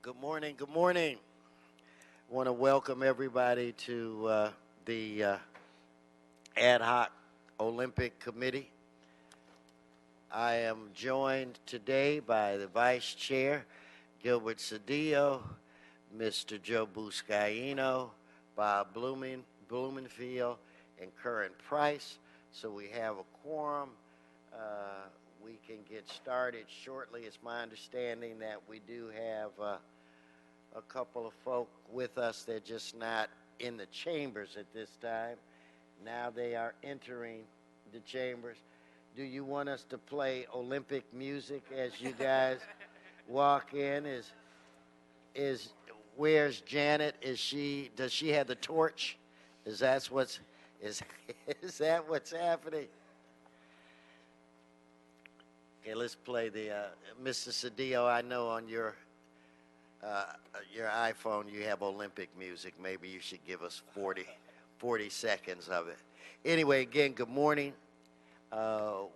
Good morning. Good morning. I want to welcome everybody to the Ad Hoc Olympic Committee. I am joined today by the Vice Chair, Gilbert Cedillo, Mr. Joe Buscaino, Bob Blumenfield, and Curran Price. So we have a quorum. We can get started shortly. It's my understanding that we do have a couple of folk with us. They're just not in the chambers at this time. Now they are entering the chambers. Do you want us to play Olympic music as you guys walk in? Where's Janet? Does she have the torch? Is that what's happening? Okay, let's play the Mr. Cedillo. I know on your iPhone you have Olympic music. Maybe you should give us 40 seconds of it. Anyway, again, good morning.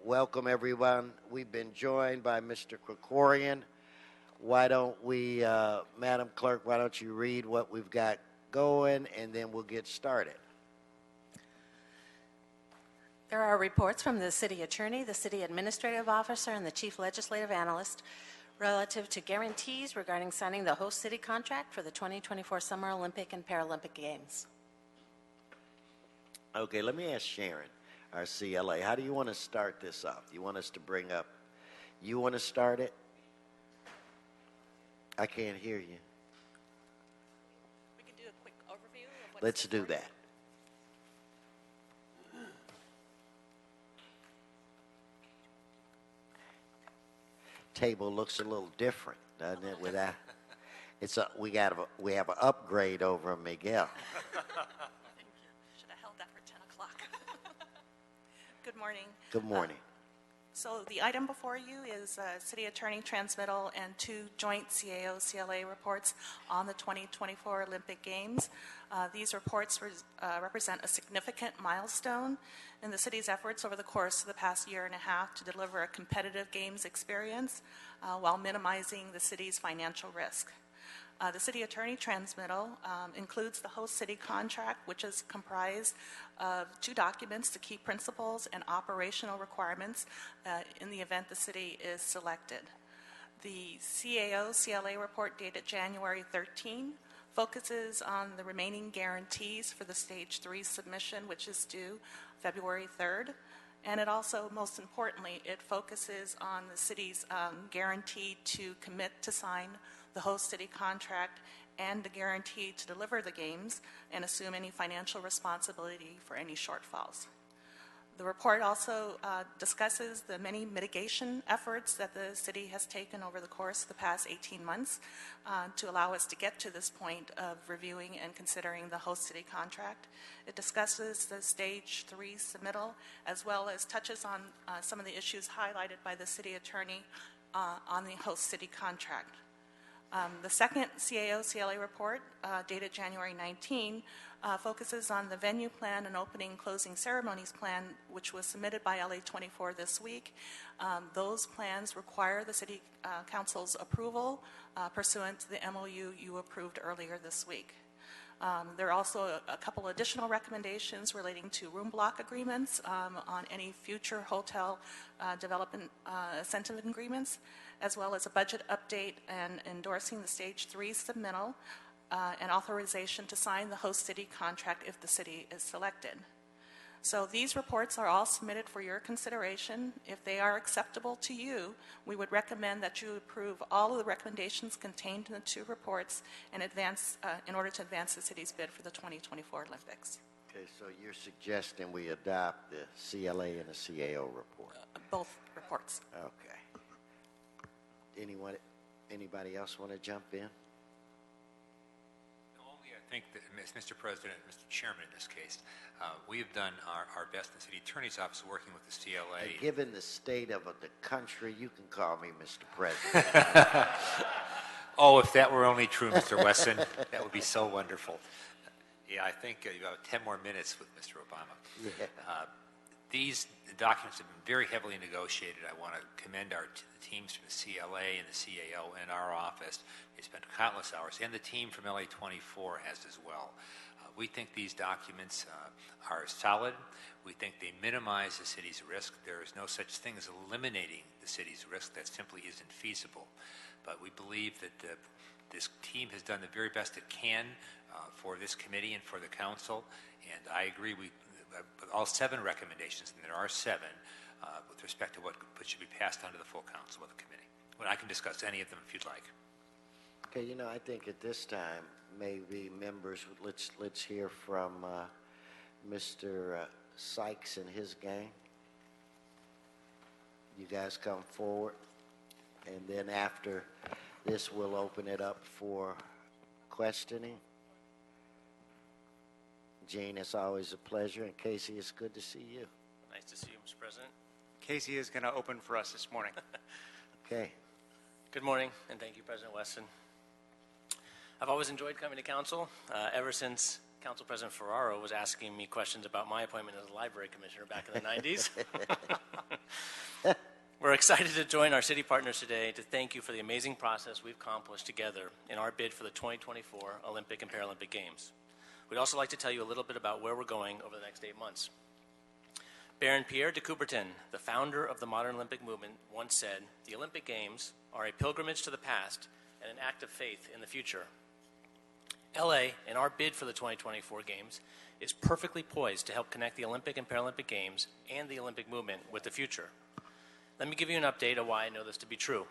Welcome, everyone. We've been joined by Mr. Krikorian. Why don't we, Madam Clerk, why don't you read what we've got going, and then we'll get started. There are reports from the City Attorney, the City Administrative Officer, and the Chief Legislative Analyst relative to guarantees regarding signing the host city contract for the 2024 Summer Olympic and Paralympic Games. Okay, let me ask Sharon, our CLA, how do you want to start this up? You want us to bring up, you want to start it? I can't hear you. We can do a quick overview of what's Let's do that. Table looks a little different, doesn't it? With that, we have an upgrade over Miguel. Thank you. Should have held that for 10 o'clock. Good morning. Good morning. So the item before you is City Attorney transmittal and 2 joint CAO-CLA reports on the 2024 Olympic Games. These reports represent a significant milestone in the city's efforts over the course of the past year and a half to deliver a competitive games experience while minimizing the city's financial risk. The City Attorney transmittal includes the host city contract, which is comprised of 2 documents, the key principles and operational requirements in the event the city is selected. The CAO-CLA report dated January 13 focuses on the remaining guarantees for the Stage 3 submission, which is due February 3rd. And it also, most importantly, it focuses on the city's guarantee to commit to sign the host city contract and the guarantee to deliver the games and assume any financial responsibility for any shortfalls. The report also discusses the many mitigation efforts that the city has taken over the course of the past 18 months to allow us to get to this point of reviewing and considering the host city contract. It discusses the Stage 3 submittal as well as touches on some of the issues highlighted by the City Attorney on the host city contract. The second CAO-CLA report, dated January 19, focuses on the venue plan and opening and closing ceremonies plan, which was submitted by LA24 this week. Those plans require the City Council's approval pursuant to the MOU you approved earlier this week. There are also a couple additional recommendations relating to room block agreements on any future hotel development incentive agreements, as well as a budget update and endorsing the Stage 3 submittal and authorization to sign the host city contract if the city is selected. So these reports are all submitted for your consideration. If they are acceptable to you, we would recommend that you approve all of the recommendations contained in the 2 reports and advance in order to advance the city's bid for the 2024 Olympics. Okay, so you're suggesting we adopt the CLA and the CAO report? Both reports. Okay. Anybody else want to jump in? Only I think that, Mr. President, Mr. Chairman in this case, we have done our best in the City Attorney's Office working with the CLA. And given the state of the country, you can call me Mr. President. Oh, if that were only true, Mr. Wesson, that would be so wonderful. Yeah, I think you have 10 more minutes with Mr. Obama. Yeah. These documents have been very heavily negotiated. I want to commend our teams from the CLA and the CAO and our office. They spent countless hours, and the team from LA24 has as well. We think these documents are solid. We think they minimize the city's risk. There is no such thing as eliminating the city's risk. That simply isn't feasible. But we believe that this team has done the very best it can for this committee and for the council. And I agree with all 7 recommendations, and there are 7, with respect to what should be passed on to the full council of the committee. Well, I can discuss any of them if you'd like. Okay, I think at this time, maybe members, let's hear from Mr. Sykes and his gang. You guys come forward, and then after this, we'll open it up for questioning. Gene, it's always a pleasure, and Casey, it's good to see you. Nice to see you, Mr. President. Casey is going to open for us this morning. Okay. Good morning, and thank you, President Weston. I've always enjoyed coming to council, ever since Council President Ferraro was asking me questions about my appointment as a library commissioner back in the 90s. We're excited to join our city partners today to thank you for the amazing process we've accomplished together in our bid for the 2024 Olympic and Paralympic Games. We'd also like to tell you a little bit about where we're going over the next 8 months. Baron Pierre de Coubertin, the founder of the modern Olympic movement, once said, "The Olympic Games are a pilgrimage to the past and an act of faith in the future." LA, in our bid for the 2024 Games, is perfectly poised to help connect the Olympic and Paralympic Games and the Olympic movement with the future. Let me give you an update of why I know this to be true.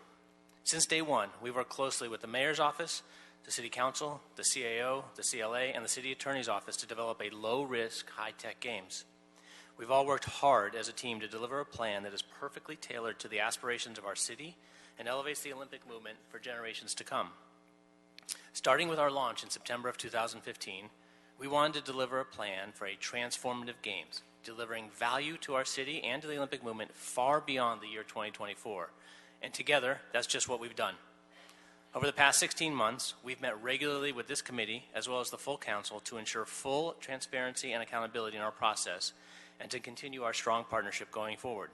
Since day one, we've worked closely with the Mayor's Office, the City Council, the CAO, the CLA, and the City Attorney's Office to develop a low-risk, high-tech Games. We've all worked hard as a team to deliver a plan that is perfectly tailored to the aspirations of our city and elevates the Olympic movement for generations to come. Starting with our launch in September of 2015, we wanted to deliver a plan for a transformative Games, delivering value to our city and to the Olympic movement far beyond the year 2024. And together, that's just what we've done. Over the past 16 months, we've met regularly with this committee, as well as the full council, to ensure full transparency and accountability in our process and to continue our strong partnership going forward.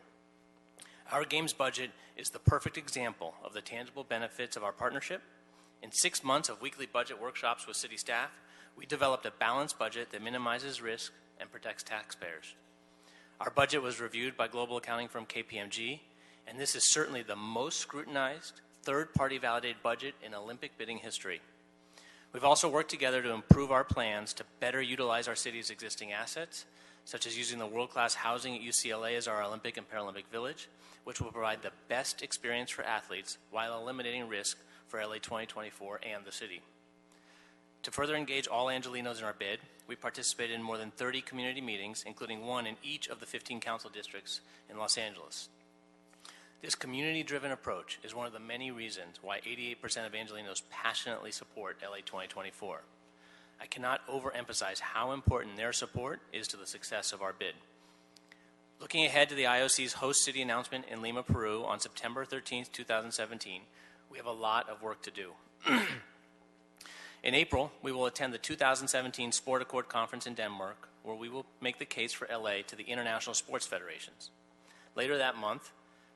Our Games budget is the perfect example of the tangible benefits of our partnership. In 6 months of weekly budget workshops with city staff, we developed a balanced budget that minimizes risk and protects taxpayers. Our budget was reviewed by global accounting firm KPMG, and this is certainly the most scrutinized, third-party validated budget in Olympic bidding history. We've also worked together to improve our plans to better utilize our city's existing assets, such as using the world-class housing at UCLA as our Olympic and Paralympic village, which will provide the best experience for athletes while eliminating risk for LA 2024 and the city. To further engage all Angelenos in our bid, we participated in more than 30 community meetings, including one in each of the 15 council districts in Los Angeles. This community-driven approach is one of the many reasons why 88% of Angelenos passionately support LA 2024. I cannot overemphasize how important their support is to the success of our bid. Looking ahead to the IOC's host city announcement in Lima, Peru on September 13, 2017, we have a lot of work to do. In April, we will attend the 2017 Sport Accord Conference in Denmark, where we will make the case for LA to the international sports federations. Later that month,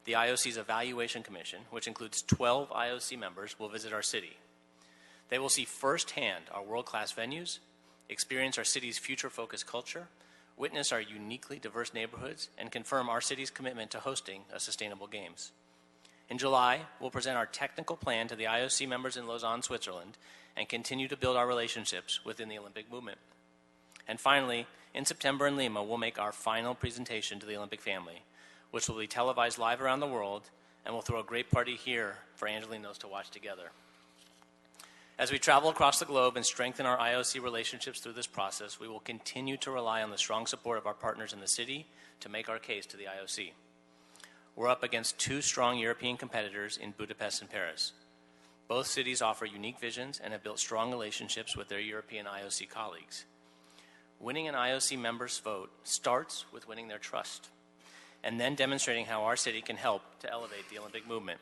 the IOC's Evaluation Commission, which includes 12 IOC members, will visit our city. They will see firsthand our world-class venues, experience our city's future-focused culture, witness our uniquely diverse neighborhoods, and confirm our city's commitment to hosting a sustainable Games. In July, we'll present our technical plan to the IOC members in Lausanne, Switzerland, and continue to build our relationships within the Olympic movement. And finally, in September in Lima, we'll make our final presentation to the Olympic family, which will be televised live around the world, and we'll throw a great party here for Angelenos to watch together. As we travel across the globe and strengthen our IOC relationships through this process, we will continue to rely on the strong support of our partners in the city to make our case to the IOC. We're up against 2 strong European competitors in Budapest and Paris. Both cities offer unique visions and have built strong relationships with their European IOC colleagues. Winning an IOC member's vote starts with winning their trust, and then demonstrating how our city can help to elevate the Olympic movement.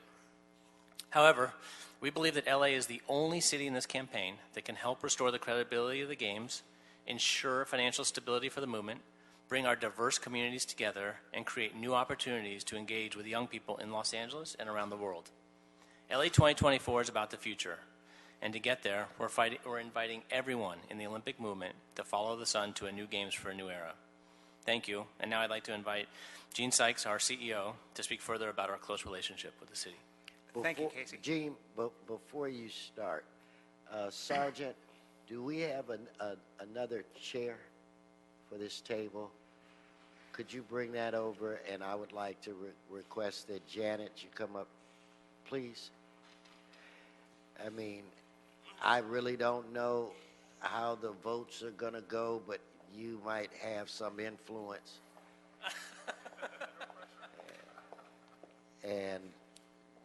However, we believe that LA is the only city in this campaign that can help restore the credibility of the Games, ensure financial stability for the movement, bring our diverse communities together, and create new opportunities to engage with young people in Los Angeles and around the world. LA 2024 is about the future, and to get there, we're inviting everyone in the Olympic movement to follow the sun to a new Games for a new era. Thank you, and now I'd like to invite Gene Sykes, our CEO, to speak further about our close relationship with the city. Thank you, Casey. Gene, before you start, Sergeant, do we have another chair for this table? Could you bring that over? And I would like to request that Janet, you come up, please. I mean, I really don't know how the votes are going to go, but you might have some influence. And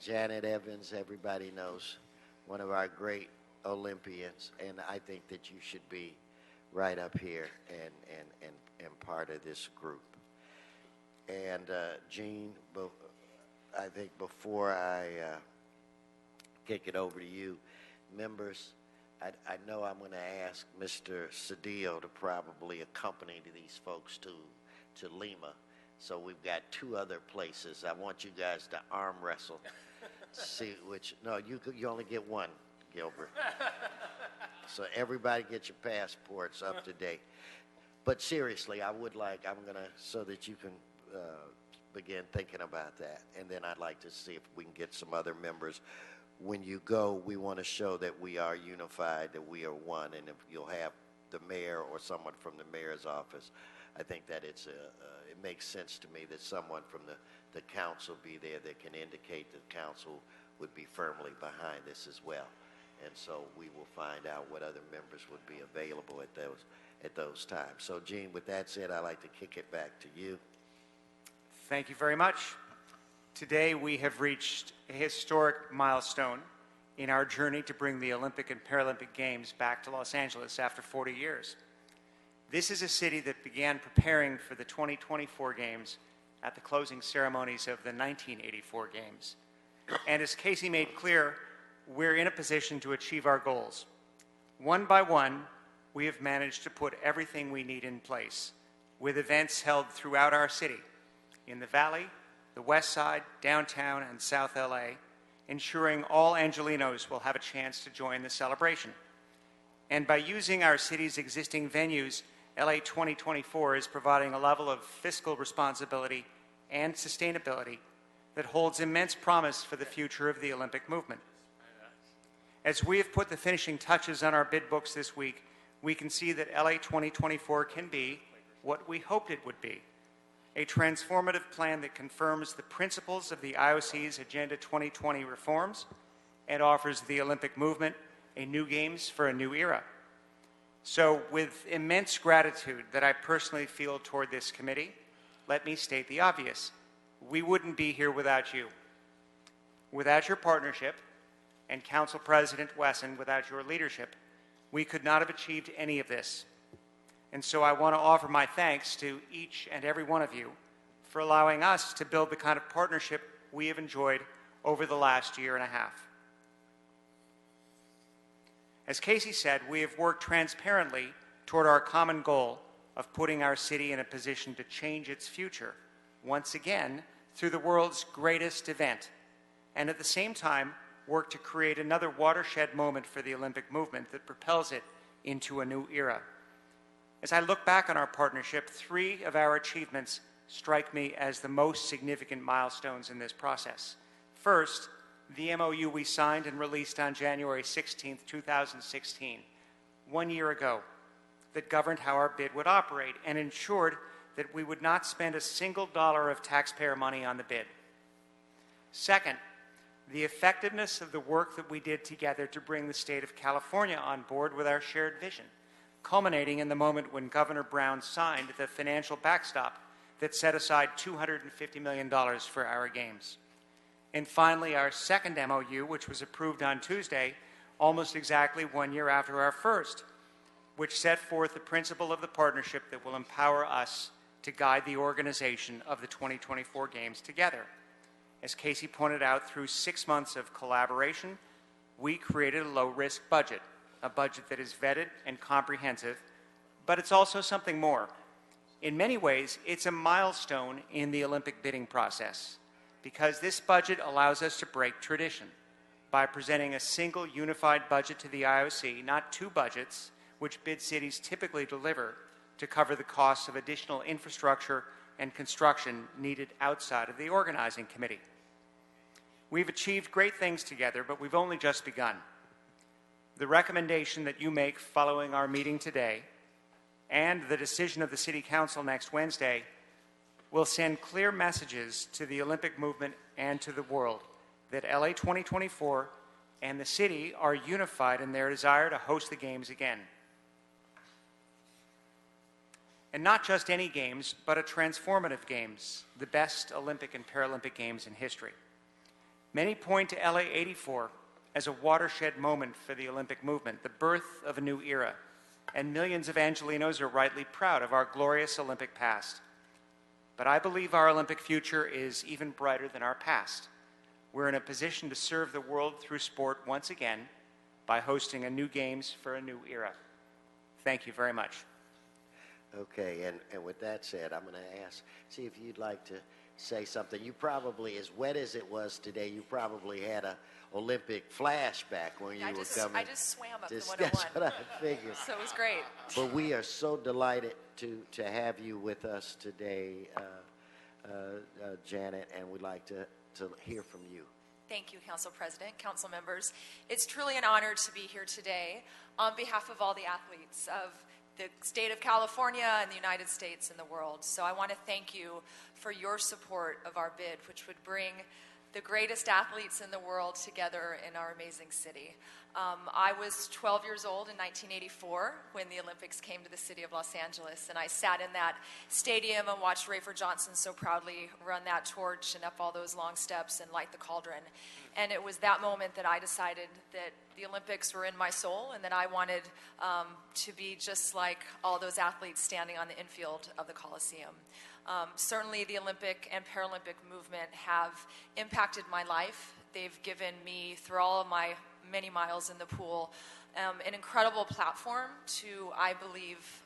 Janet Evans, everybody knows, one of our great Olympians, and I think that you should be right up here and part of this group. And Gene, I think before I kick it over to you, members, I know I'm going to ask Mr. Cedillo to probably accompany these folks to Lima. So we've got two other places. I want you guys to arm wrestle. See which, no, you only get one, Gilbert. So everybody get your passports up to date. But seriously, I'm going to, so that you can begin thinking about that. And then I'd like to see if we can get some other members. When you go, we want to show that we are unified, that we are one. And if you'll have the mayor or someone from the mayor's office, I think that it makes sense to me that someone from the council be there that can indicate that the council would be firmly behind this as well. And so we will find out what other members would be available at those times. So, Gene, with that said, I'd like to kick it back to you. Thank you very much. Today we have reached a historic milestone in our journey to bring the Olympic and Paralympic Games back to Los Angeles after 40 years. This is a city that began preparing for the 2024 Games at the closing ceremonies of the 1984 Games. And as Casey made clear, we're in a position to achieve our goals. One by one, we have managed to put everything we need in place, with events held throughout our city, in the Valley, the West Side, downtown, and South LA, ensuring all Angelinos will have a chance to join the celebration. And by using our city's existing venues, LA 2024 is providing a level of fiscal responsibility and sustainability that holds immense promise for the future of the Olympic movement. As we have put the finishing touches on our bid books this week, we can see that LA 2024 can be what we hoped it would be, a transformative plan that confirms the principles of the IOC's Agenda 2020 reforms and offers the Olympic movement a new Games for a new era. So, with immense gratitude that I personally feel toward this committee, let me state the obvious. We wouldn't be here without you. Without your partnership, and Council President Wesson, without your leadership, we could not have achieved any of this. And so I want to offer my thanks to each and every one of you for allowing us to build the kind of partnership we have enjoyed over the last year and a half. As Casey said, we have worked transparently toward our common goal of putting our city in a position to change its future, once again, through the world's greatest event, and at the same time, work to create another watershed moment for the Olympic movement that propels it into a new era. As I look back on our partnership, 3 of our achievements strike me as the most significant milestones in this process. First, the MOU we signed and released on January 16, 2016, 1 year ago, that governed how our bid would operate and ensured that we would not spend a single dollar of taxpayer money on the bid. Second, the effectiveness of the work that we did together to bring the state of California on board with our shared vision, culminating in the moment when Governor Brown signed the financial backstop that set aside $250 million for our games. And finally, our second MOU, which was approved on Tuesday, almost exactly 1 year after our first, which set forth the principle of the partnership that will empower us to guide the organization of the 2024 Games together. As Casey pointed out, through 6 months of collaboration, we created a low-risk budget, a budget that is vetted and comprehensive, but it's also something more. In many ways, it's a milestone in the Olympic bidding process because this budget allows us to break tradition by presenting a single unified budget to the IOC, not two budgets, which bid cities typically deliver to cover the costs of additional infrastructure and construction needed outside of the organizing committee. We've achieved great things together, but we've only just begun. The recommendation that you make following our meeting today and the decision of the City Council next Wednesday will send clear messages to the Olympic movement and to the world that LA 2024 and the city are unified in their desire to host the Games again. And not just any Games, but a transformative Games, the best Olympic and Paralympic Games in history. Many point to LA 84 as a watershed moment for the Olympic movement, the birth of a new era, and millions of Angelenos are rightly proud of our glorious Olympic past. But I believe our Olympic future is even brighter than our past. We're in a position to serve the world through sport once again by hosting a new Games for a new era. Thank you very much. Okay, and with that said, I'm going to see if you'd like to say something. You probably, as wet as it was today, you probably had a Olympic flashback when you were coming. I just swam up the That's 101. what I figured. So it was great. But we are so delighted to have you with us today, Janet, and we'd like to hear from you. Thank you, Council President, Council members. It's truly an honor to be here today on behalf of all the athletes of the state of California and the United States and the world. So I want to thank you for your support of our bid, which would bring the greatest athletes in the world together in our amazing city. I was 12 years old in 1984 when the Olympics came to the city of Los Angeles, and I sat in that stadium and watched Rayford Johnson so proudly run that torch and up all those long steps and light the cauldron. And it was that moment that I decided that the Olympics were in my soul and that I wanted to be just like all those athletes standing on the infield of the Coliseum. Certainly the Olympic and Paralympic movement have impacted my life. They've given me, through all of my many miles in the pool, an incredible platform to, I believe,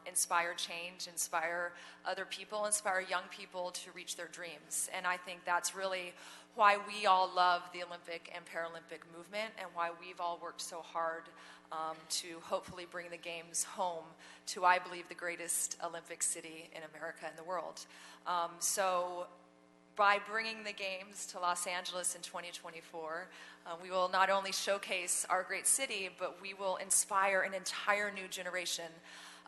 inspire change, inspire other people, inspire young people to reach their dreams. And I think that's really why we all love the Olympic and Paralympic movement and why we've all worked so hard to hopefully bring the Games home to, I believe, the greatest Olympic city in America and the world. So by bringing the Games to Los Angeles in 2024, we will not only showcase our great city, but we will inspire an entire new generation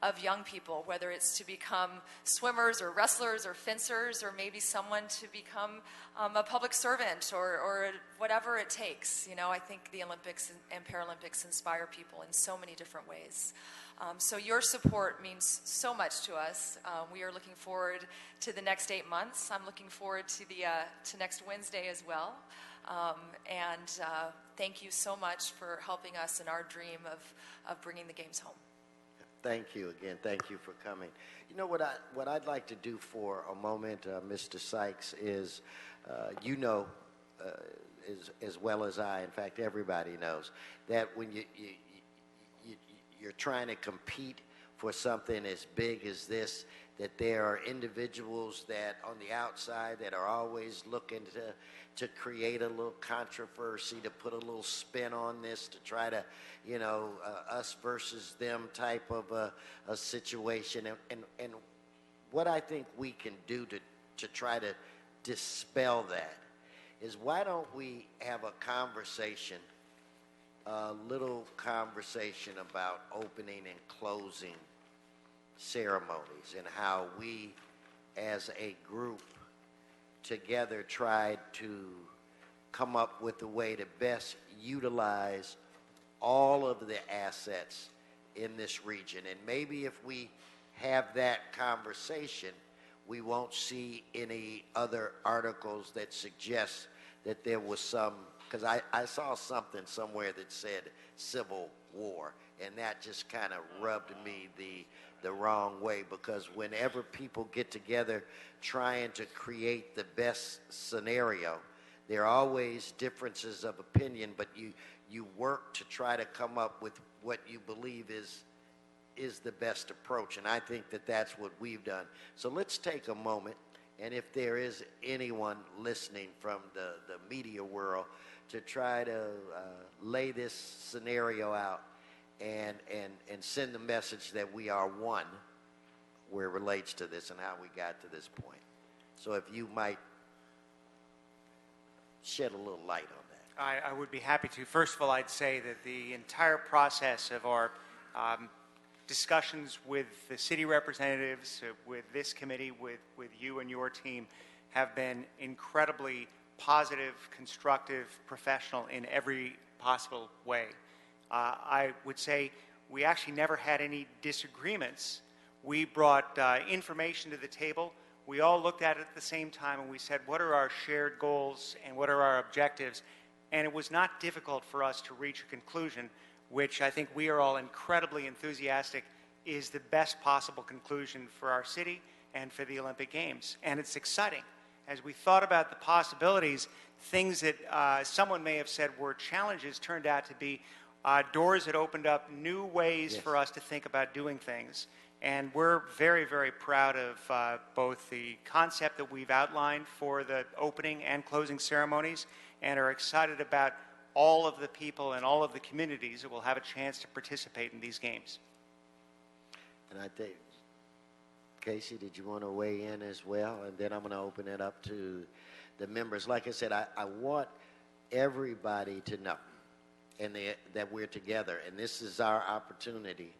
of young people, whether it's to become swimmers or wrestlers or fencers or maybe someone to become a public servant or whatever it takes. You know, I think the Olympics and Paralympics inspire people in so many different ways. So your support means so much to us. We are looking forward to the next 8 months. I'm looking forward to to next Wednesday as well. Thank you so much for helping us in our dream of bringing the Games home. Thank you again. Thank you for coming. You know what I'd like to do for a moment, Mr. Sykes, is as well as I, in fact, everybody knows that when you're trying to compete for something as big as this, that there are individuals that on the outside that are always looking to create a little controversy, to put a little spin on this, to try to, us versus them type of a situation. And what I think we can do to try to dispel that is, why don't we have a conversation, a little conversation about opening and closing ceremonies and how we as a group together tried to come up with a way to best utilize all of the assets in this region. And maybe if we have that conversation, we won't see any other articles that suggest that there was some, because I saw something somewhere that said civil war, and that just kind of rubbed me the wrong way, because whenever people get together trying to create the best scenario, there are always differences of opinion, but you work to try to come up with what you believe is is the best approach, and I think that that's what we've done. So let's take a moment, and if there is anyone listening from the media world, to try to lay this scenario out and send the message that we are one where it relates to this and how we got to this point. So if you might shed a little light on that. I would be happy to. First of all, I'd say that the entire process of our discussions with the city representatives, with this committee, with you and your team, have been incredibly positive, constructive, professional in every possible way. I would say we actually never had any disagreements. We brought information to the table. We all looked at it at the same time, and we said, what are our shared goals and what are our objectives? And it was not difficult for us to reach a conclusion, which I think we are all incredibly enthusiastic is the best possible conclusion for our city and for the Olympic Games. And it's exciting. As we thought about the possibilities, things that someone may have said were challenges turned out to be doors that opened up new ways for us to think about doing things. And we're very, very proud of both the concept that we've outlined for the opening and closing ceremonies, and are excited about all of the people and all of the communities that will have a chance to participate in these games. And I think, Casey, did you want to weigh in as well? And then I'm going to open it up to the members. Like I said, I want everybody to know that we're together, and this is our opportunity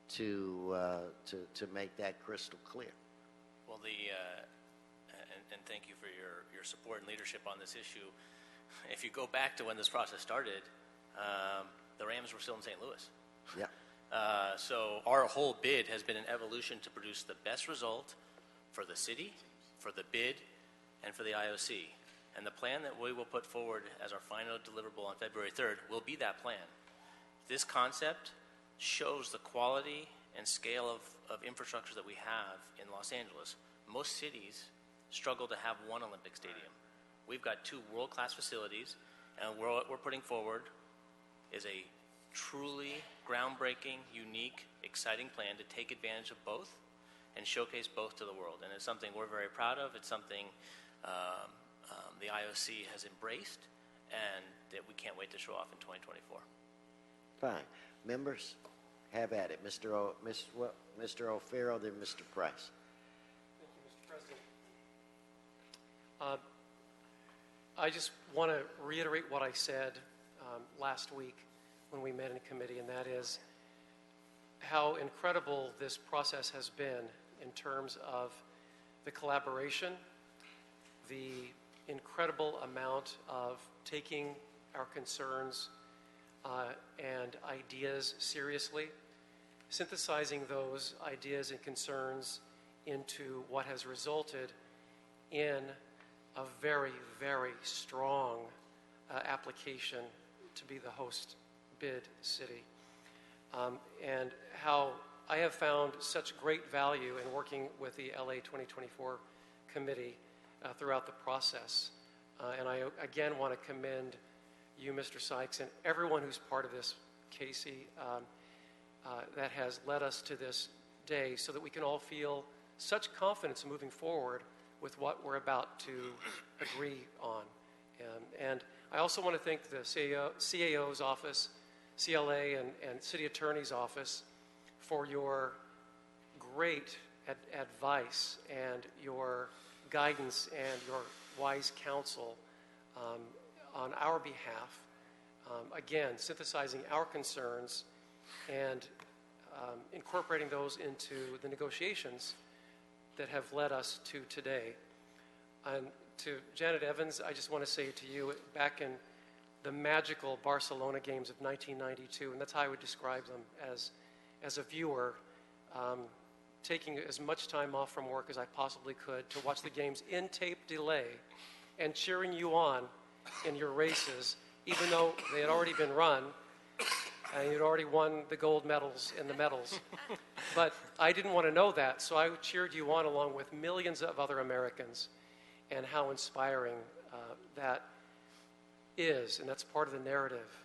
to make that crystal clear. Well, and thank you for your support and leadership on this issue. If you go back to when this process started, the Rams were still in St. Louis. Yeah. So our whole bid has been an evolution to produce the best result for the city, for the bid, and for the IOC. And the plan that we will put forward as our final deliverable on February 3rd will be that plan. This concept shows the quality and scale of infrastructure that we have in Los Angeles. Most cities struggle to have one Olympic stadium. We've got two world-class facilities, and what we're putting forward is a truly groundbreaking, unique, exciting plan to take advantage of both and showcase both to the world. And it's something we're very proud of. It's something the IOC has embraced, and that we can't wait to show off in 2024. Fine. Members, have at it. Mr. O'Farrell, then Mr. Price. Thank you, Mr. President. I just want to reiterate what I said last week when we met in committee, and that is how incredible this process has been in terms of the collaboration, the incredible amount of taking our concerns and ideas seriously, synthesizing those ideas and concerns into what has resulted in a very, very strong application to be the host bid city. And how I have found such great value in working with the LA 2024 committee throughout the process. And I again want to commend you, Mr. Sykes, and everyone who's part of this, Casey, that has led us to this day so that we can all feel such confidence moving forward with what we're about to agree on. And I also want to thank the CAO's office, CLA, and City Attorney's office for your great advice and your guidance and your wise counsel on our behalf. Again, synthesizing our concerns and incorporating those into the negotiations that have led us to today. And to Janet Evans, I just want to say to you, back in the magical Barcelona games of 1992, and that's how I would describe them as a viewer, taking as much time off from work as I possibly could to watch the games in tape delay and cheering you on in your races, even though they had already been run and you'd already won the gold medals in the medals. But I didn't want to know that, so I cheered you on along with millions of other Americans, and how inspiring that is, and that's part of the narrative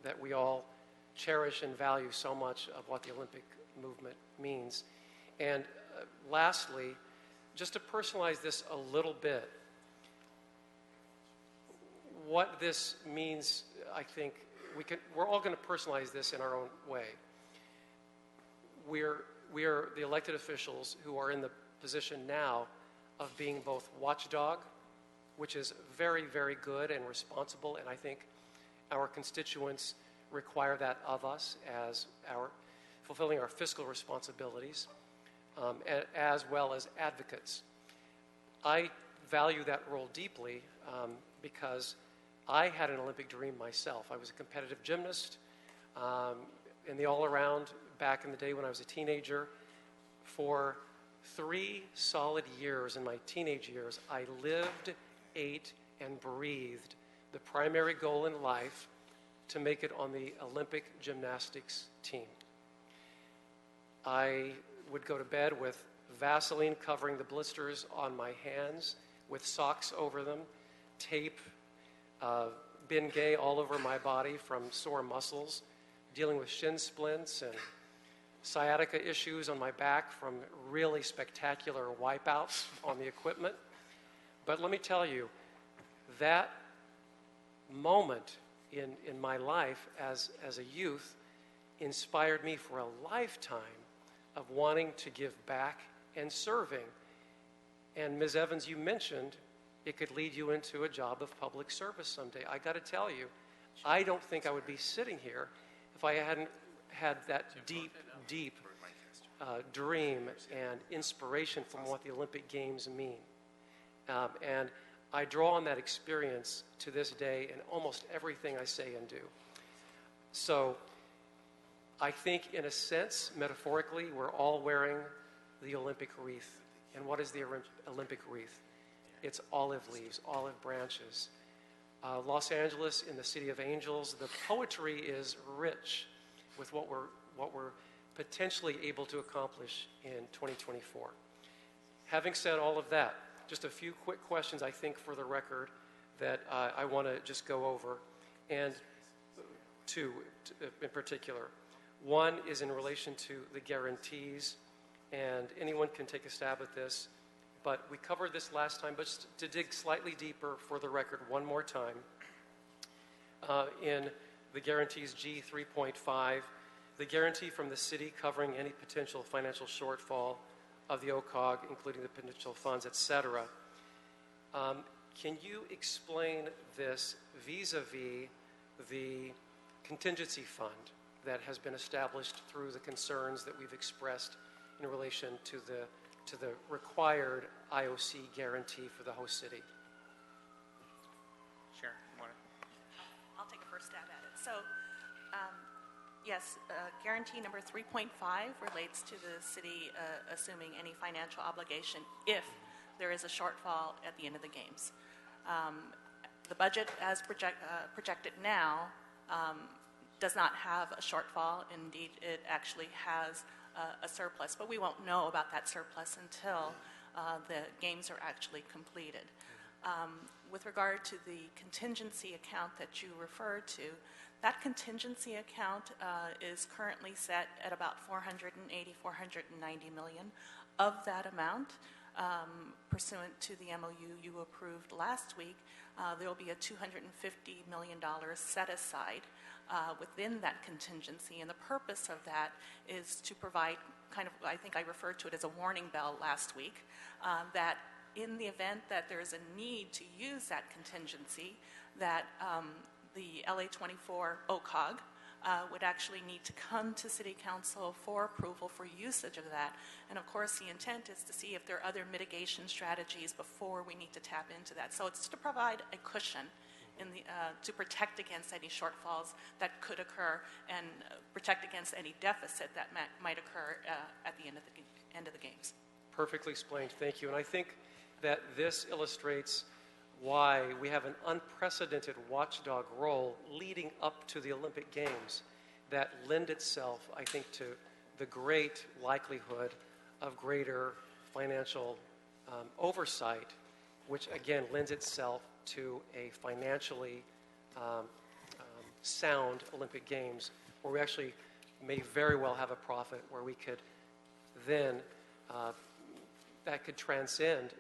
that we all cherish and value so much of what the Olympic movement means. And lastly, just to personalize this a little bit, what this means, I think, we're all going to personalize this in our own way. We are the elected officials who are in the position now of being both watchdog, which is very, very good and responsible, and I think our constituents require that of us as fulfilling our fiscal responsibilities, as well as advocates. I value that role deeply because I had an Olympic dream myself. I was a competitive gymnast in the all-around back in the day when I was a teenager. For 3 solid years in my teenage years, I lived, ate, and breathed the primary goal in life to make it on the Olympic gymnastics team. I would go to bed with Vaseline covering the blisters on my hands, with socks over them, tape, Bengay all over my body from sore muscles, dealing with shin splints and sciatica issues on my back from really spectacular wipeouts on the equipment. But let me tell you, that moment in my life as a youth inspired me for a lifetime of wanting to give back and serving. And Ms. Evans, you mentioned it could lead you into a job of public service someday. I got to tell you, I don't think I would be sitting here if I hadn't had that deep dream and inspiration from what the Olympic Games mean. And I draw on that experience to this day in almost everything I say and do. So I think, in a sense, metaphorically, we're all wearing the Olympic wreath. And what is the Olympic wreath? It's olive leaves, olive branches. Los Angeles, in the City of Angels, the poetry is rich with what we're potentially able to accomplish in 2024. Having said all of that, just a few quick questions, I think, for the record that I want to just go over, and two in particular. One is in relation to the guarantees, and anyone can take a stab at this, but we covered this last time, but just to dig slightly deeper for the record one more time, in the guarantees G 3.5, the guarantee from the city covering any potential financial shortfall of the OCOG, including the potential funds, etc. Can you explain this vis-a-vis the contingency fund that has been established through the concerns that we've expressed in relation to the required IOC guarantee for the host city? Sharon, I'll take a first stab at it. So, yes, guarantee number 3.5 relates to the city assuming any financial obligation if there is a shortfall at the end of the games. The budget as projected now does not have a shortfall. Indeed, it actually has a surplus, but we won't know about that surplus until the games are actually completed. With regard to the contingency account that you referred to, that contingency account is currently set at about $480, $490 million. Of that amount, pursuant to the MOU you approved last week, there will be a $250 million set aside within that contingency, and the purpose of that is to provide kind of, I think I referred to it as a warning bell last week, that in the event that there is a need to use that contingency, that the LA24 OCOG would actually need to come to City Council for approval for usage of that. And of course, the intent is to see if there are other mitigation strategies before we need to tap into that. So it's to provide a cushion in the, to protect against any shortfalls that could occur and protect against any deficit that might occur at the end of the games. Perfectly explained, thank you. And I think that this illustrates why we have an unprecedented watchdog role leading up to the Olympic Games that lend itself, I think, to the great likelihood of greater financial oversight, which again lends itself to a financially sound Olympic Games, where we actually may very well have a profit where we could then, that could transcend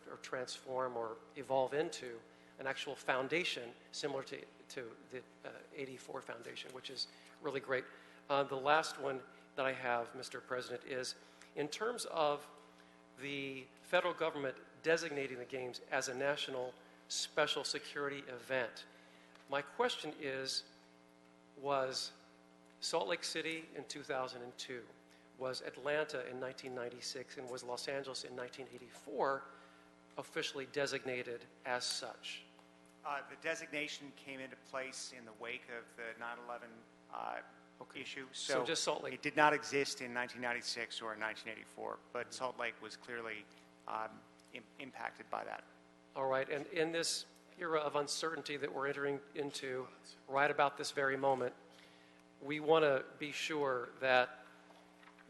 or transform or evolve into an actual foundation similar to the 84 Foundation, which is really great. The last one that I have, Mr. President, is in terms of the federal government designating the games as a national special security event. My question is, was Salt Lake City in 2002, was Atlanta in 1996, and was Los Angeles in 1984 officially designated as such? The designation came into place in the wake of the 9/11 issue. So just Salt Lake. It did not exist in 1996 or in 1984, but Salt Lake was clearly impacted by that. All right, and in this era of uncertainty that we're entering into right about this very moment, we want to be sure that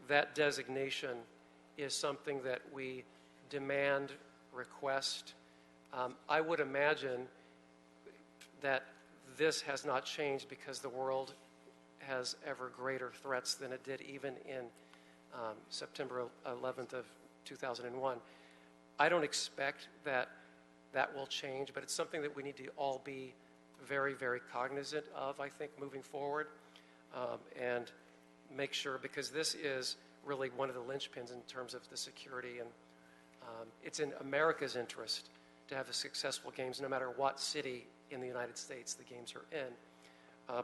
that designation is something that we demand, request. I would imagine that this has not changed because the world has ever greater threats than it did even in September 11th of 2001. I don't expect that that will change, but it's something that we need to all be very, very cognizant of, I think, moving forward, and make sure, because this is really one of the linchpins in terms of the security, and it's in America's interest to have a successful games no matter what city in the United States the games are in.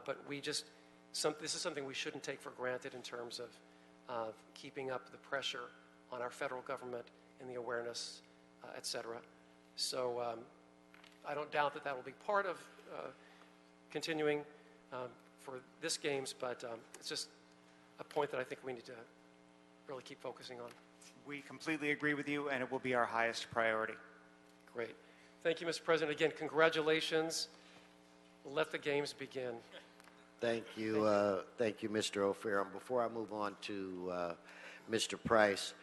But this is something we shouldn't take for granted in terms of keeping up the pressure on our federal government and the awareness, et cetera. So I don't doubt that will be part of continuing for this games, but it's just a point that I think we need to really keep focusing on. We completely agree with you, and it will be our highest priority. Great. Thank you, Mr. President. Again, congratulations. Let the games begin. Thank you, Mr. O'Farrell. Before I move on to Mr. Price,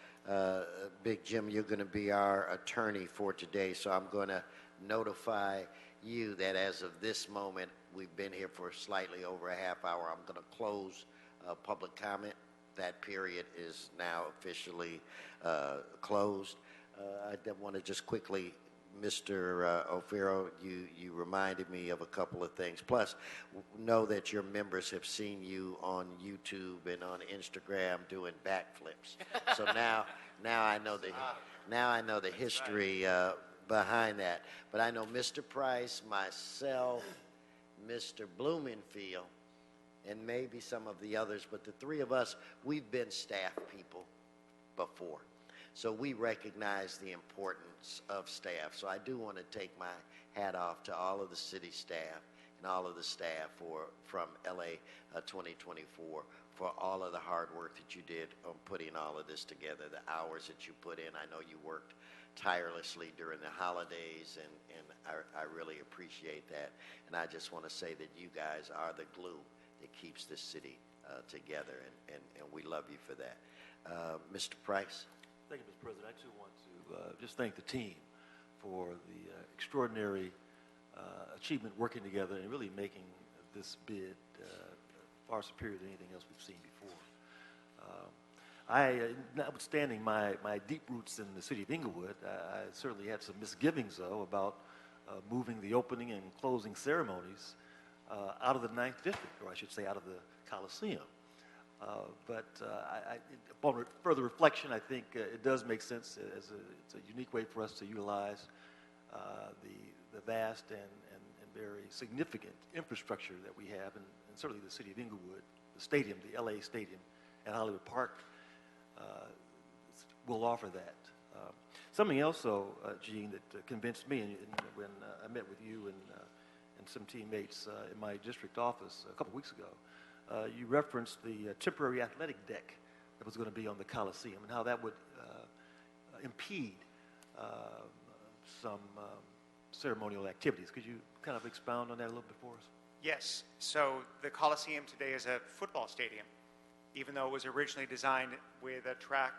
Big Jim, you're going to be our attorney for today, so I'm going to notify you that as of this moment, we've been here for slightly over a half hour. I'm going to close public comment. That period is now officially closed. I want to just quickly, Mr. O'Farrell, you reminded me of a couple of things. Plus, know that your members have seen you on YouTube and on Instagram doing backflips. So now I know the history behind that. But I know Mr. Price, myself, Mr. Blumenfield, and maybe some of the others, but the three of us, we've been staff people before. So we recognize the importance of staff. So I do want to take my hat off to all of the city staff and all of the staff from LA 2024 for all of the hard work that you did on putting all of this together, the hours that you put in. I know you worked tirelessly during the holidays, and I really appreciate that. And I just want to say that you guys are the glue that keeps this city together, and we love you for that. Mr. Price? Thank you, Mr. President. I too want to just thank the team for the extraordinary achievement working together and really making this bid far superior to anything else we've seen before. Notwithstanding my deep roots in the city of Inglewood, I certainly had some misgivings, though, about moving the opening and closing ceremonies out of the 9th District, or I should say out of the Coliseum. But upon further reflection, I think it does make sense. It's a unique way for us to utilize the vast and very significant infrastructure that we have, and certainly the city of Inglewood, the stadium, the LA Stadium, and Hollywood Park will offer that. Something else, though, Gene, that convinced me, and when I met with you and some teammates in my district office a couple weeks ago, you referenced the temporary athletic deck that was going to be on the Coliseum and how that would impede some ceremonial activities. Could you kind of expound on that a little bit for us? Yes. So the Coliseum today is a football stadium. Even though it was originally designed with a track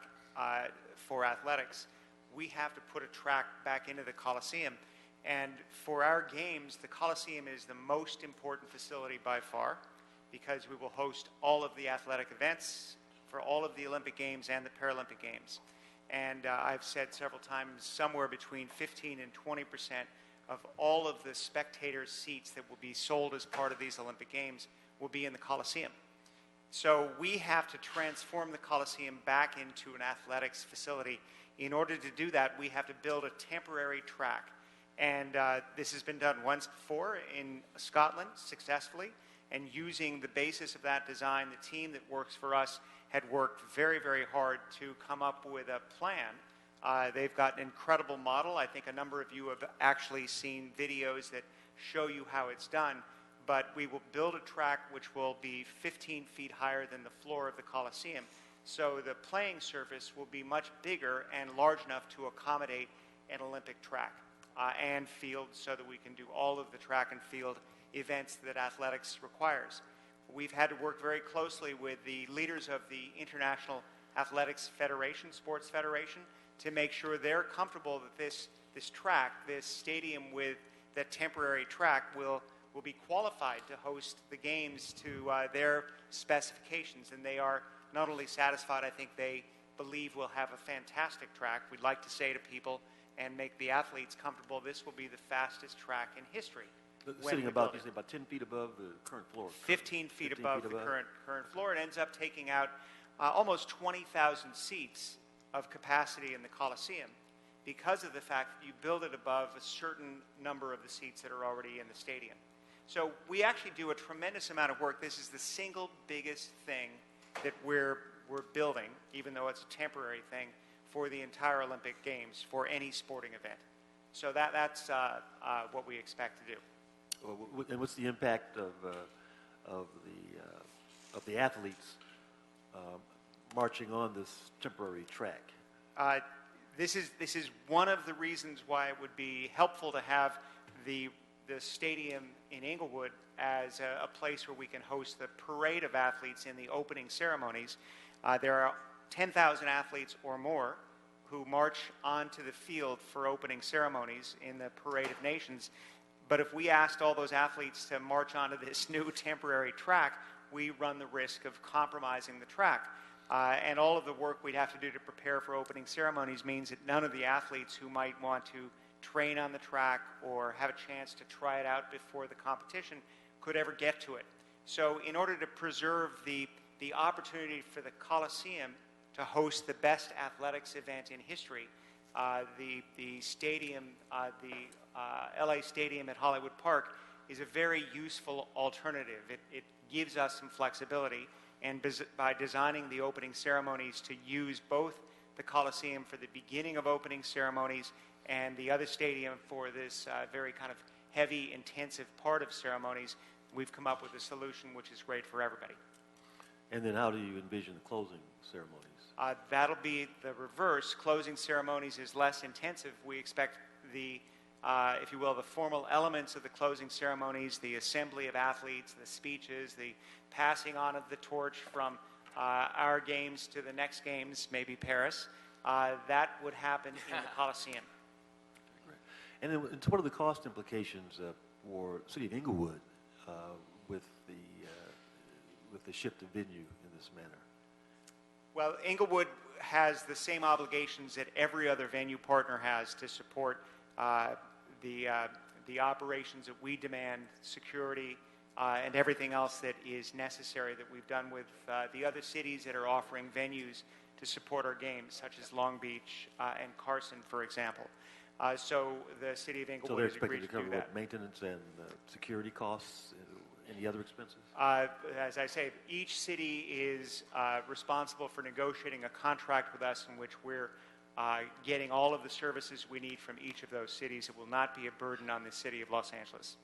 for athletics, we have to put a track back into the Coliseum. And for our games, the Coliseum is the most important facility by far, because we will host all of the athletic events for all of the Olympic Games and the Paralympic Games. And I've said several times, somewhere between 15 and 20% of all of the spectator seats that will be sold as part of these Olympic Games will be in the Coliseum. So we have to transform the Coliseum back into an athletics facility. In order to do that, we have to build a temporary track. And this has been done once before in Scotland successfully. And using the basis of that design, the team that works for us had worked very, very hard to come up with a plan. They've got an incredible model. I think a number of you have actually seen videos that show you how it's done. But we will build a track which will be 15 feet higher than the floor of the Coliseum. So the playing surface will be much bigger and large enough to accommodate an Olympic track and field, so that we can do all of the track and field events that athletics requires. We've had to work very closely with the leaders of the International Athletics Federation, Sports Federation, to make sure they're comfortable that this track, this stadium with that temporary track will be qualified to host the games to their specifications. And they are not only satisfied, I think they believe we'll have a fantastic track. We'd like to say to people and make the athletes comfortable, this will be the fastest track in history. Sitting about, you say, about 10 feet above the current floor. 15 feet above the current floor. It ends up taking out almost 20,000 seats of capacity in the Coliseum because of the fact that you build it above a certain number of the seats that are already in the stadium. So we actually do a tremendous amount of work. This is the single biggest thing that we're building, even though it's a temporary thing, for the entire Olympic Games, for any sporting event. So that's what we expect to do. Well, and what's the impact of the athletes marching on this temporary track? This is one of the reasons why it would be helpful to have the stadium in Inglewood as a place where we can host the parade of athletes in the opening ceremonies. There are 10,000 athletes or more who march onto the field for opening ceremonies in the Parade of Nations. But if we asked all those athletes to march onto this new temporary track, we run the risk of compromising the track. And all of the work we'd have to do to prepare for opening ceremonies means that none of the athletes who might want to train on the track or have a chance to try it out before the competition could ever get to it. So in order to preserve the opportunity for the Coliseum to host the best athletics event in history, the stadium, LA Stadium at Hollywood Park is a very useful alternative. It gives us some flexibility, and by designing the opening ceremonies to use both the Coliseum for the beginning of opening ceremonies and the other stadium for this very kind of heavy, intensive part of ceremonies, we've come up with a solution which is great for everybody. And then how do you envision the closing ceremonies? That'll be the reverse. Closing ceremonies is less intensive. We expect the, if you will, the formal elements of the closing ceremonies, the assembly of athletes, the speeches, the passing on of the torch from our games to the next games, maybe Paris, that would happen in the Coliseum. And then, what are the cost implications for the city of Inglewood with the shift of venue in this manner? Well, Inglewood has the same obligations that every other venue partner has to support the operations that we demand, security, and everything else that is necessary that we've done with the other cities that are offering venues to support our games, such as Long Beach and Carson, for example. So the city of Inglewood has agreed to do that. So they're expected to cover what, maintenance and security costs, any other expenses? As I say, each city is responsible for negotiating a contract with us in which we're getting all of the services we need from each of those cities. It will not be a burden on the city of Los Angeles.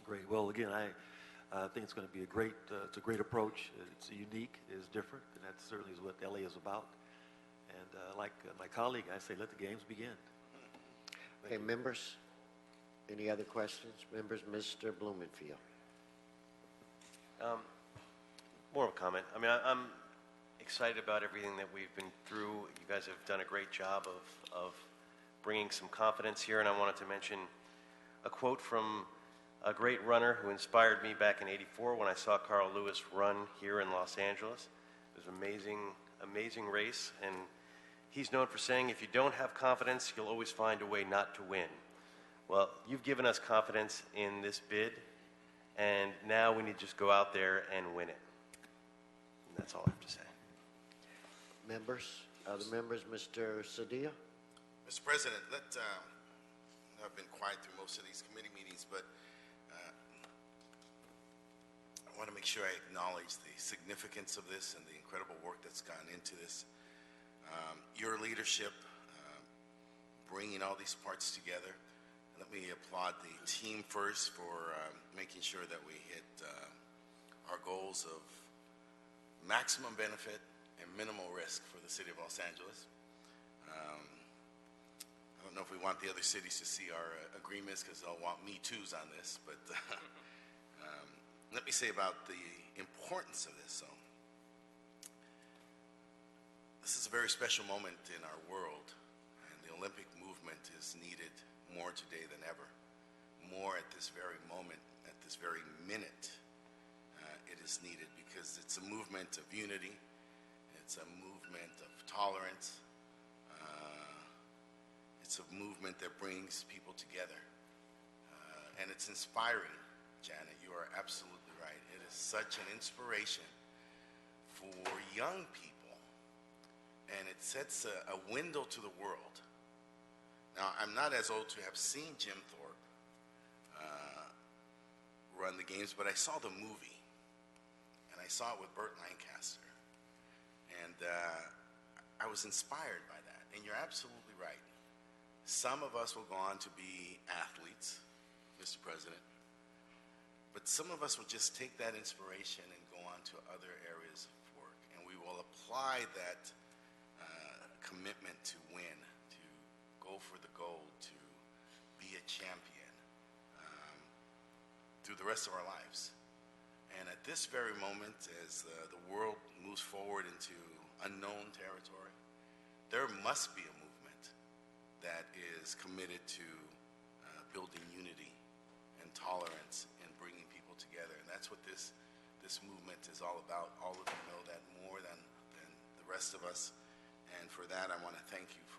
Great. Well, again, I think it's going to be it's a great approach. It's unique, it's different, and that certainly is what LA is about. And like my colleague, I say let the games begin. Okay, members, any other questions? Members, Mr. Blumenfield. More of a comment. I mean, I'm excited about everything that we've been through. You guys have done a great job of bringing some confidence here, and I wanted to mention a quote from a great runner who inspired me back in '84 when I saw Carl Lewis run here in Los Angeles. It was an amazing race, and he's known for saying, if you don't have confidence, you'll always find a way not to win. Well, you've given us confidence in this bid, and now we need to just go out there and win it. And that's all I have to say. Members, other members, Mr. Cedillo? Mr. President, I've been quiet through most of these committee meetings, but I want to make sure I acknowledge the significance of this and the incredible work that's gone into this. Your leadership, bringing all these parts together. Let me applaud the team first for making sure that we hit our goals of maximum benefit and minimal risk for the city of Los Angeles. I don't know if we want the other cities to see our agreements because they'll want Me Too's on this, but let me say about the importance of this. So, this is a very special moment in our world, and the Olympic movement is needed more today than ever. More at this very moment, at this very minute, it is needed because it's a movement of unity, it's a movement of tolerance, it's a movement that brings people together, and it's inspiring. Janet, you are absolutely right. It is such an inspiration for young people, and it sets a window to the world. Now, I'm not as old to have seen Jim Thorpe run the games, but I saw the movie, and I saw it with Burt Lancaster, and I was inspired by that. And you're absolutely right. Some of us will go on to be athletes, Mr. President, but some of us will just take that inspiration and go on to other areas of work, and we will apply that commitment to win, to go for the gold, to be a champion through the rest of our lives. And at this very moment, as the world moves forward into unknown territory, there must be a movement that is committed to building unity and tolerance and bringing people together. And that's what this movement is all about. All of you know that more than the rest of us. And for that, I want to thank you for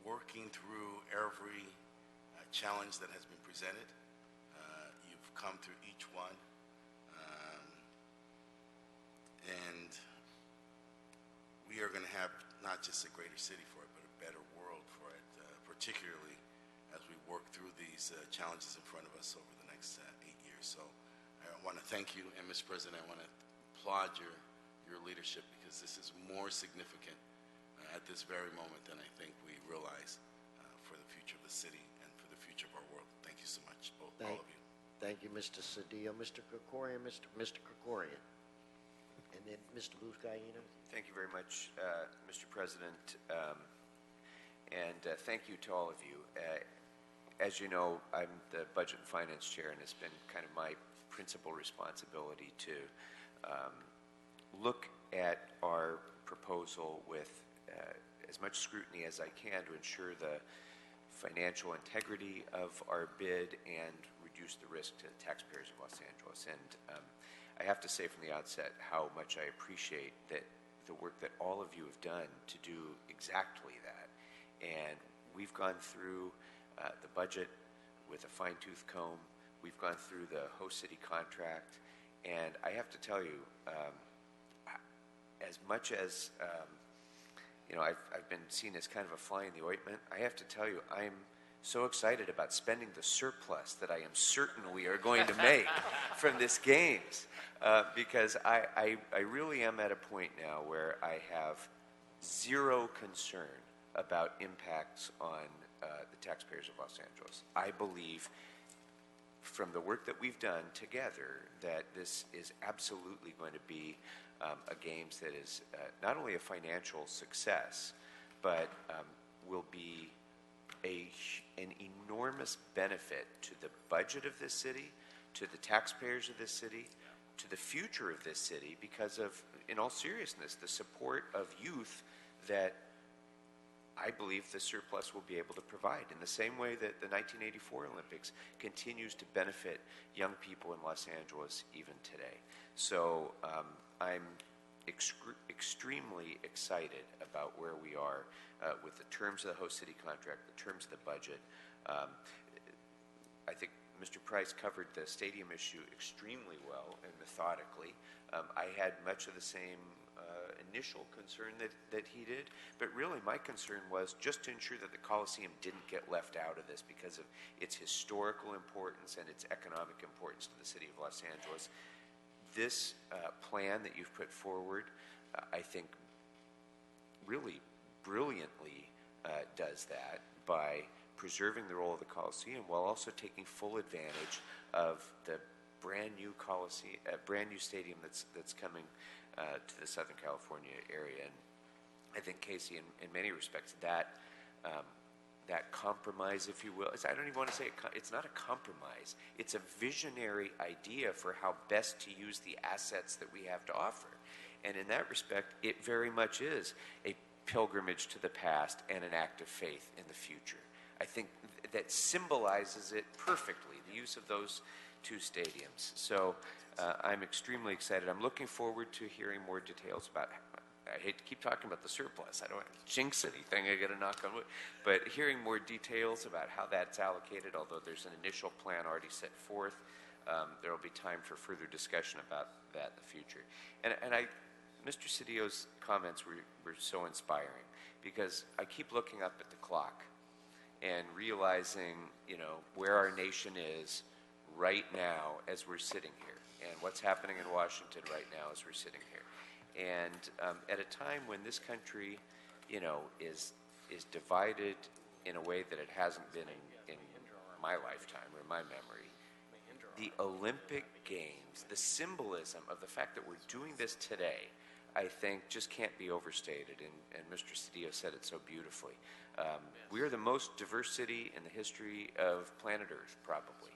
working through every challenge that has been presented. You've come through each one. And we are going to have not just a greater city for it, but a better world for it, particularly as we work through these challenges in front of us over the next 8 years. So I want to thank you, and Mr. President, I want to applaud your leadership, because this is more significant at this very moment than I think we realize for the future of the city and for the future of our world. Thank you so much, all of you. Thank you, Mr. Cedillo. Mr. Krikorian, Mr. Krikorian. And then Mr. Buscaino. Thank you very much, Mr. President, and thank you to all of you. As you know, I'm the Budget and Finance Chair, and it's been kind of my principal responsibility to look at our proposal with as much scrutiny as I can to ensure the financial integrity of our bid and reduce the risk to the taxpayers of Los Angeles. And I have to say from the outset how much I appreciate that the work that all of you have done to do exactly that. And we've gone through the budget with a fine-tooth comb. We've gone through the host city contract. And I have to tell you, as much as I've been seen as kind of a fly in the ointment, I have to tell you, I'm so excited about spending the surplus that I am certain we are going to make from this games, because I really am at a point now where I have zero concern about impacts on the taxpayers of Los Angeles. I believe from the work that we've done together that this is absolutely going to be a games that is not only a financial success, but will be an enormous benefit to the budget of this city, to the taxpayers of this city, to the future of this city, because of, in all seriousness, the support of youth that I believe the surplus will be able to provide in the same way that the 1984 Olympics continues to benefit young people in Los Angeles even today. So I'm extremely excited about where we are with the terms of the host city contract, the terms of the budget. I think Mr. Price covered the stadium issue extremely well and methodically. I had much of the same initial concern that he did, but really my concern was just to ensure that the Coliseum didn't get left out of this because of its historical importance and its economic importance to the city of Los Angeles. This plan that you've put forward, I think, really brilliantly does that by preserving the role of the Coliseum while also taking full advantage of the brand new Coliseum, brand new stadium that's coming to the Southern California area. And I think, Casey, in many respects, that compromise, if you will, I don't even want to say it's not a compromise. It's a visionary idea for how best to use the assets that we have to offer. And in that respect, it very much is a pilgrimage to the past and an act of faith in the future. I think that symbolizes it perfectly, the use of those two stadiums. So I'm extremely excited. I'm looking forward to hearing more details about, I hate to keep talking about the surplus. I don't want to jinx anything. I got to knock on wood. But hearing more details about how that's allocated, although there's an initial plan already set forth, there will be time for further discussion about that in the future. And Mr. Cedillo's comments were so inspiring because I keep looking up at the clock and realizing, where our nation is right now as we're sitting here and what's happening in Washington right now as we're sitting here. And at a time when this country, is divided in a way that it hasn't been in my lifetime or my memory, the Olympic Games, the symbolism of the fact that we're doing this today, I think just can't be overstated, and Mr. Cedillo said it so beautifully. We are the most diverse city in the history of planet Earth, probably.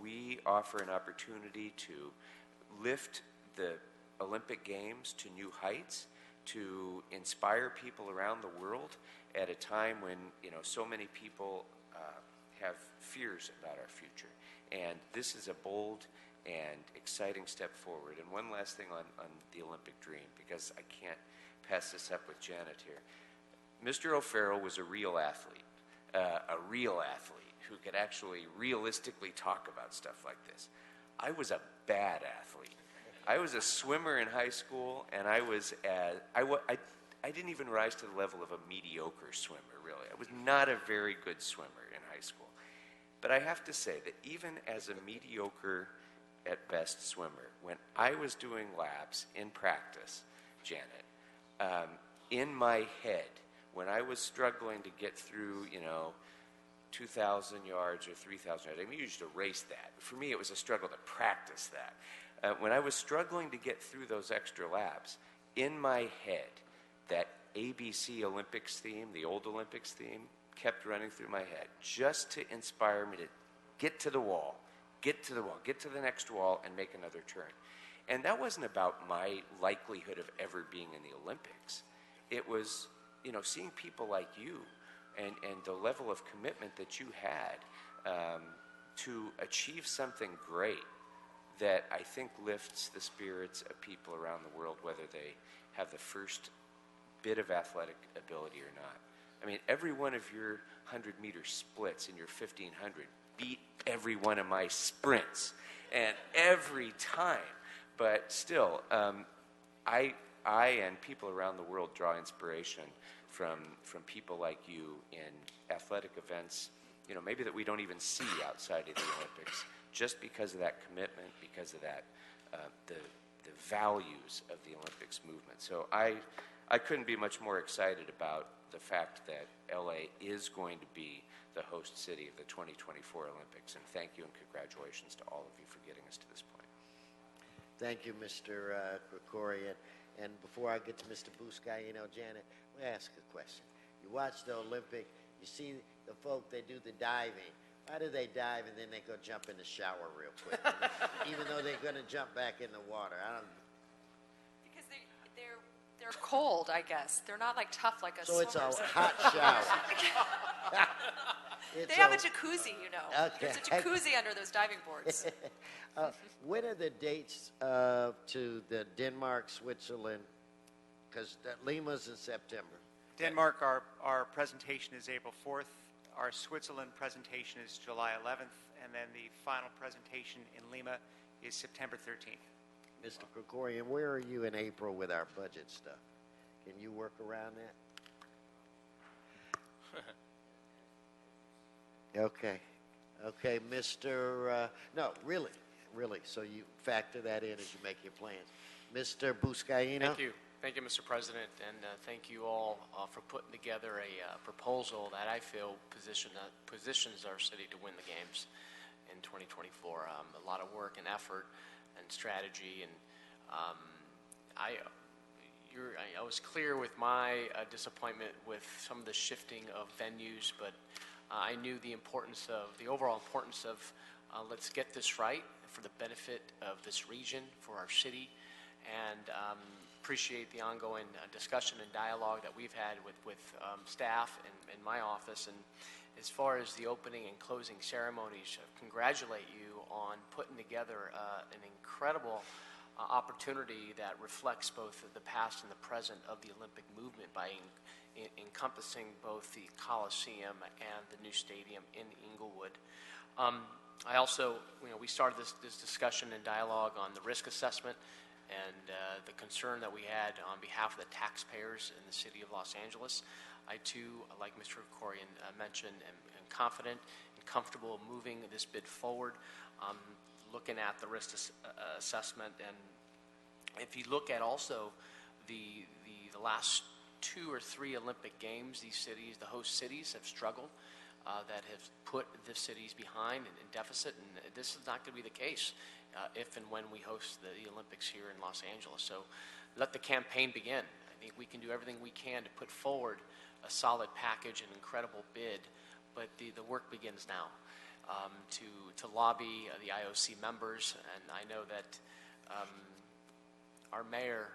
We offer an opportunity to lift the Olympic Games to new heights, to inspire people around the world at a time when, so many people have fears about our future. And this is a bold and exciting step forward. And one last thing on the Olympic dream, because I can't pass this up with Janet here. Mr. O'Farrell was a real athlete who could actually realistically talk about stuff like this. I was a bad athlete. I was a swimmer in high school, and I didn't even rise to the level of a mediocre swimmer, really. I was not a very good swimmer in high school. But I have to say that even as a mediocre at best swimmer, when I was doing laps in practice, Janet, in my head, when I was struggling to get through, 2,000 yards or 3,000 yards, I mean, you used to race that. But for me, it was a struggle to practice that. When I was struggling to get through those extra laps, in my head, that ABC Olympics theme, the old Olympics theme, kept running through my head just to inspire me to get to the wall, get to the next wall, and make another turn. And that wasn't about my likelihood of ever being in the Olympics. It was, seeing people like you and the level of commitment that you had to achieve something great that I think lifts the spirits of people around the world, whether they have the first bit of athletic ability or not. I mean, every one of your 100-meter splits in your 1,500 beat every one of my sprints, and every time. But still, I and people around the world draw inspiration from people like you in athletic events, maybe that we don't even see outside of the Olympics, just because of that commitment, because of that, the values of the Olympics movement. So I couldn't be much more excited about the fact that LA is going to be the host city of the 2024 Olympics. And thank you and congratulations to all of you for getting us to this point. Thank you, Mr. Krikori. And before I get to Mr. Buscay, Janet, let me ask a question. You watch the Olympic, you see the folk, they do the diving. Why do they dive and then they go jump in the shower real quick? Even though they're going to jump back in the water. Because they're They're cold, I guess. They're not like tough like a So it's a swimmer's. hot shower. They have a jacuzzi, you know. Okay. There's a jacuzzi under those diving boards. When are the dates to the Denmark, Switzerland? Because Lima's in September. Denmark, our presentation is April 4th. Our Switzerland presentation is July 11th. And then the final presentation in Lima is September 13th. Mr. Krikorian, where are you in April with our budget stuff? Can you work around that? Okay, Mr. No, really. So you factor that in as you make your plans. Mr. Buscaino? Thank you, Mr. President, and thank you all for putting together a proposal that I feel positions our city to win the games in 2024. A lot of work and effort and strategy, and I was clear with my disappointment with some of the shifting of venues, but I knew the overall importance of let's get this right for the benefit of this region, for our city, and appreciate the ongoing discussion and dialogue that we've had with staff in my office. And as far as the opening and closing ceremonies, congratulate you on putting together an incredible opportunity that reflects both the past and the present of the Olympic movement by encompassing both the Coliseum and the new stadium in Inglewood. I also, we started this discussion and dialogue on the risk assessment and the concern that we had on behalf of the taxpayers in the city of Los Angeles. I too, like Mr. Krikorian mentioned, am confident and comfortable moving this bid forward, looking at the risk assessment. And if you look at also the last 2 or 3 Olympic Games, these cities, the host cities, have struggled, that have put the cities behind and in deficit, and this is not going to be the case if and when we host the Olympics here in Los Angeles. So let the campaign begin. I think we can do everything we can to put forward a solid package, an incredible bid, but the work begins now to lobby the IOC members. And I know that our mayor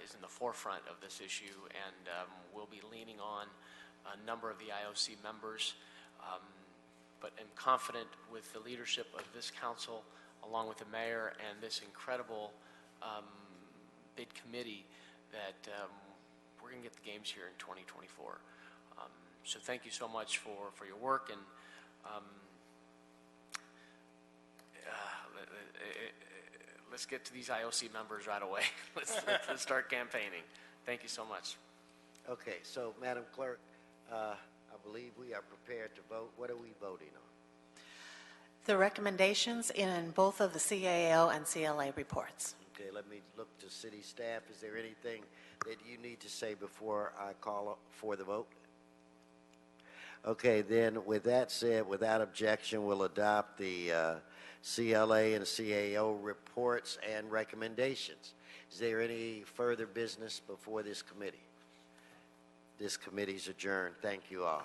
is in the forefront of this issue, and we'll be leaning on a number of the IOC members, but am confident with the leadership of this council, along with the mayor and this incredible bid committee, that we're going to get the games here in 2024. So thank you so much for your work, and let's get to these IOC members right away. Let's start campaigning. Thank you so much. Okay, so Madam Clerk, I believe we are prepared to vote. What are we voting on? The recommendations in both of the CAO and CLA reports. Okay, let me look to city staff. Is there anything that you need to say before I call for the vote? Okay, then with that said, without objection, we'll adopt the CLA and CAO reports and recommendations. Is there any further business before this committee? This committee's adjourned. Thank you all.